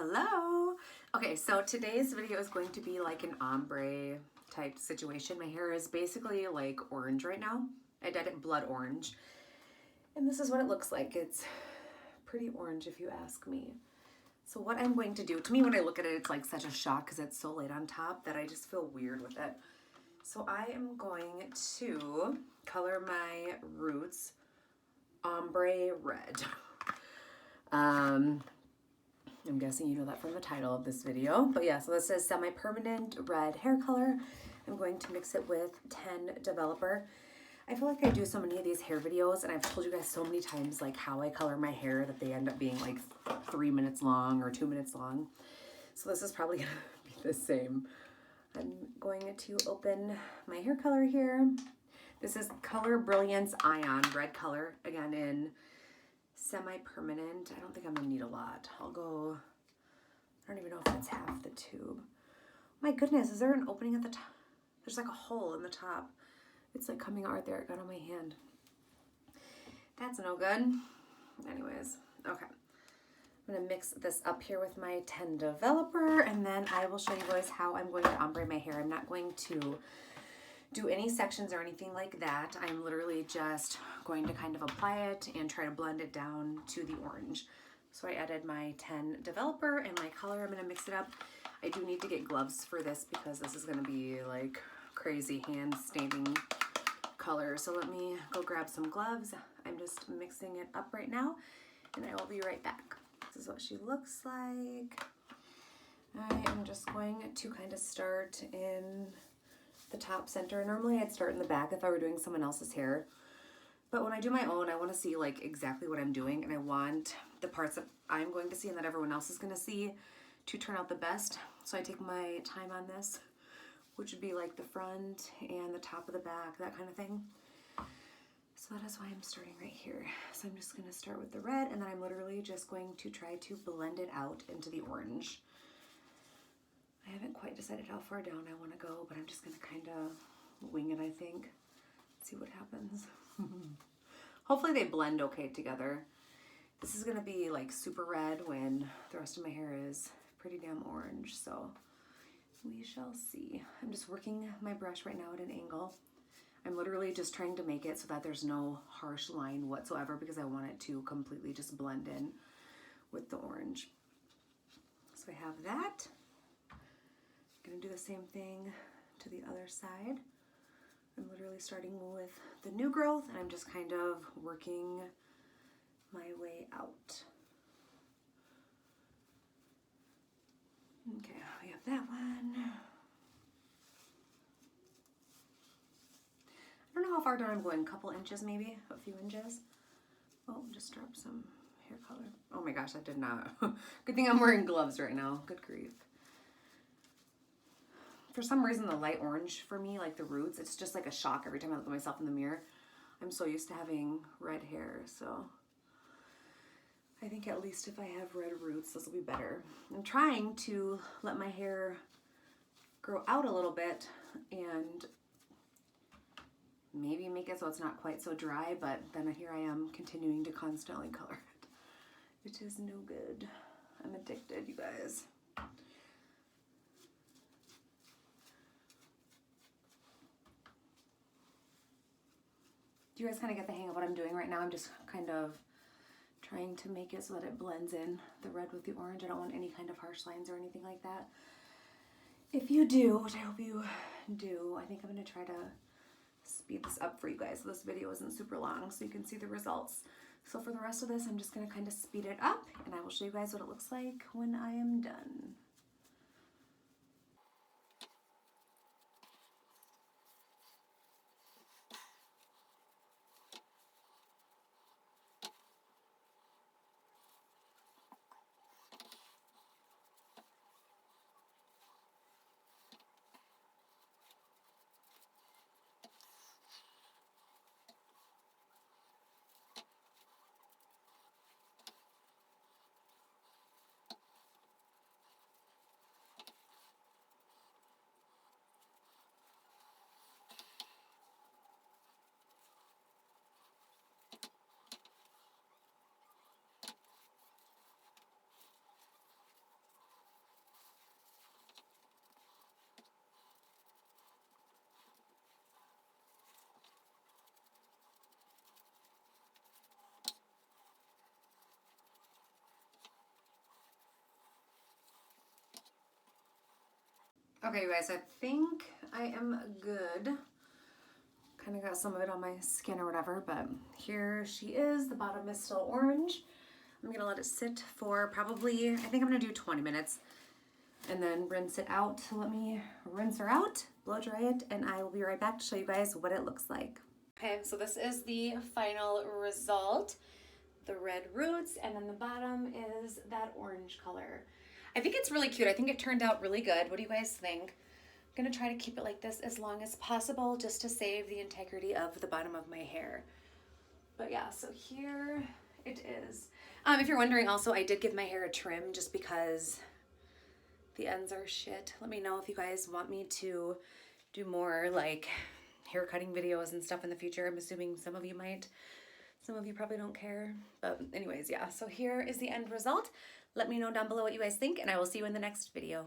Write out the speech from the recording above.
Hello. Okay, so today's video is going to be like an ombre type situation. My hair is basically like orange right now. I dyed it blood orange. And this is what it looks like. It's pretty orange if you ask me. So what I'm going to do, to me when I look at it, it's like such a shock because it's so light on top that I just feel weird with it. So I am going to color my roots ombre red. I'm guessing you know that from the title of this video. But yeah, so this says semi-permanent red hair color. I'm going to mix it with 10 Developer. I feel like I do so many of these hair videos, and I've told you guys so many times like how I color my hair that they end up being like 3 minutes long or 2 minutes long. So this is probably gonna be the same. I'm going to open my hair color here. This is Color Brilliance Ion red color, again in semi-permanent. I don't think I'm gonna need a lot. I'll go, I don't even know if that's half the tube. My goodness, is there an opening at the top? There's like a hole in the top. It's like coming out right there. It got on my hand. That's no good. Anyways, okay. I'm gonna mix this up here with my 10 Developer, and then I will show you guys how I'm going to ombre my hair. I'm not going to do any sections or anything like that. I'm literally just going to kind of apply it and try to blend it down to the orange. So I added my 10 Developer and my color. I'm gonna mix it up. I do need to get gloves for this because this is gonna be like crazy hand staining color. So let me go grab some gloves. I'm just mixing it up right now and I will be right back. This is what she looks like. I am just going to kind of start in the top center. Normally I'd start in the back if I were doing someone else's hair, but when I do my own, I want to see like exactly what I'm doing, and I want the parts that I'm going to see and that everyone else is going to see to turn out the best. So I take my time on this, which would be like the front and the top of the back, that kind of thing. So that is why I'm starting right here. So I'm just going to start with the red, and then I'm literally just going to try to blend it out into the orange. I haven't quite decided how far down I want to go, but I'm just going to kind of wing it, I think. See what happens. Hopefully they blend okay together. This is going to be like super red when the rest of my hair is pretty damn orange, so we shall see. I'm just working my brush right now at an angle. I'm literally just trying to make it so that there's no harsh line whatsoever because I want it to completely just blend in with the orange. So I have that. Gonna do the same thing to the other side. I'm literally starting with the new growth and I'm just kind of working my way out. Okay, we have that one. I don't know how far down I'm going, a couple inches maybe, a few inches. Oh, just drop some hair color. Oh my gosh, that did not. Good thing I'm wearing gloves right now, good grief. For some reason, the light orange for me, like the roots, it's just like a shock every time I look at myself in the mirror. I'm so used to having red hair, so I think at least if I have red roots, this will be better. I'm trying to let my hair grow out a little bit and maybe make it so it's not quite so dry, but then here I am continuing to constantly color it, which is no good. I'm addicted, you guys. Do you guys kind of get the hang of what I'm doing right now? I'm just kind of trying to make it so that it blends in the red with the orange. I don't want any kind of harsh lines or anything like that. If you do, which I hope you do, I think I'm going to try to speed this up for you guys so this video isn't super long so you can see the results. So for the rest of this, I'm just going to kind of speed it up and I will show you guys what it looks like when I am done. Okay, you guys, I think I am good. Kind of got some of it on my skin or whatever, but here she is. The bottom is still orange. I'm gonna let it sit for probably, I think I'm gonna do 20 minutes and then rinse it out. So let me rinse her out, blow dry it, and I will be right back to show you guys what it looks like. Okay, so this is the final result. The red roots, and then the bottom is that orange color. I think it's really cute. I think it turned out really good. What do you guys think? I'm gonna try to keep it like this as long as possible just to save the integrity of the bottom of my hair. But yeah, so here it is. If you're wondering also, I did give my hair a trim just because the ends are shit. Let me know if you guys want me to do more like hair cutting videos and stuff in the future. I'm assuming some of you might. Some of you probably don't care. But anyways, yeah. So here is the end result. Let me know down below what you guys think, and I will see you in the next video.